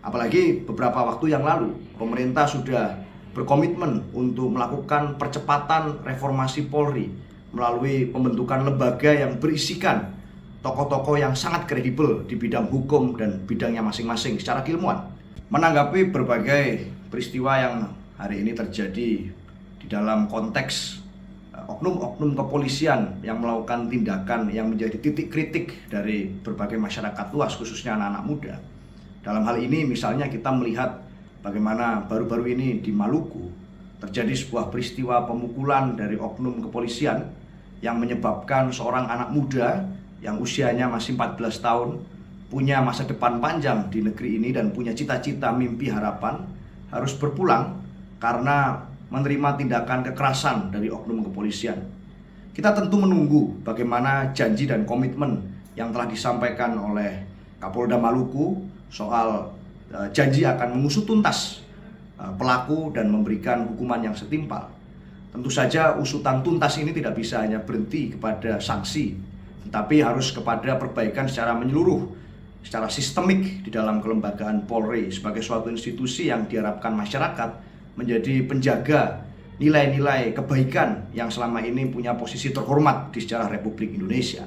Apalagi beberapa waktu yang lalu, pemerintah sudah berkomitmen untuk melakukan percepatan reformasi Polri melalui pembentukan lembaga yang berisikan tokoh-tokoh yang sangat kredibel di bidang hukum dan bidangnya masing-masing secara keilmuan. Menanggapi berbagai peristiwa yang hari ini terjadi di dalam konteks oknum-oknum kepolisian yang melakukan tindakan yang menjadi titik kritik dari berbagai masyarakat luas, khususnya anak-anak muda. Dalam hal ini misalnya kita melihat bagaimana baru-baru ini di Maluku terjadi sebuah peristiwa pemukulan dari oknum kepolisian yang menyebabkan seorang anak muda yang usianya masih 14 tahun, punya masa depan panjang di negeri ini dan punya cita-cita, mimpi, harapan, harus berpulang karena menerima tindakan kekerasan dari oknum kepolisian. Kita tentu menunggu bagaimana janji dan komitmen yang telah disampaikan oleh Kapolda Maluku soal janji akan mengusut tuntas pelaku dan memberikan hukuman yang setimpal. Tentu saja usutan tuntas ini tidak bisa hanya berhenti kepada sanksi, tetapi harus kepada perbaikan secara menyeluruh, secara sistemik di dalam kelembagaan Polri sebagai suatu institusi yang diharapkan masyarakat menjadi penjaga nilai-nilai kebaikan yang selama ini punya posisi terhormat di sejarah Republik Indonesia.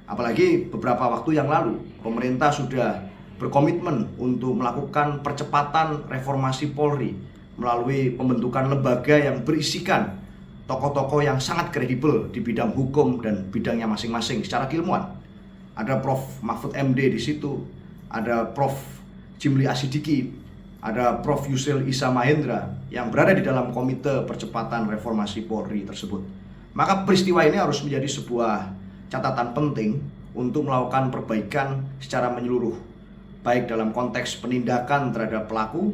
Apalagi beberapa waktu yang lalu, pemerintah sudah berkomitmen untuk melakukan percepatan reformasi Polri melalui pembentukan lembaga yang berisikan tokoh-tokoh yang sangat kredibel di bidang hukum dan bidangnya masing-masing secara keilmuan. Ada Prof. Mahfud MD di situ, ada Prof. Jimli Asidiki, ada Prof. Yusril Issa Mahendra yang berada di dalam komite percepatan reformasi Polri tersebut. Maka peristiwa ini harus menjadi sebuah catatan penting untuk melakukan perbaikan secara menyeluruh, baik dalam konteks penindakan terhadap pelaku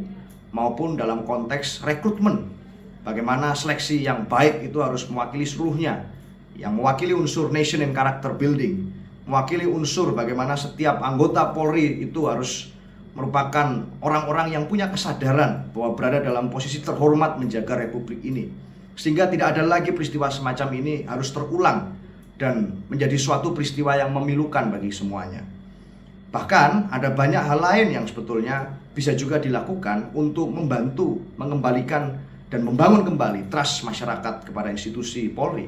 maupun dalam konteks rekrutmen. Bagaimana seleksi yang baik itu harus mewakili seluruhnya, yang mewakili unsur nation and character building, mewakili unsur bagaimana setiap anggota Polri itu harus merupakan orang-orang yang punya kesadaran bahwa berada dalam posisi terhormat menjaga Republik ini, sehingga tidak ada lagi peristiwa semacam ini harus terulang dan menjadi suatu peristiwa yang memilukan bagi semuanya. Bahkan ada banyak hal lain yang sebetulnya bisa juga dilakukan untuk membantu mengembalikan dan membangun kembali trust masyarakat kepada institusi Polri.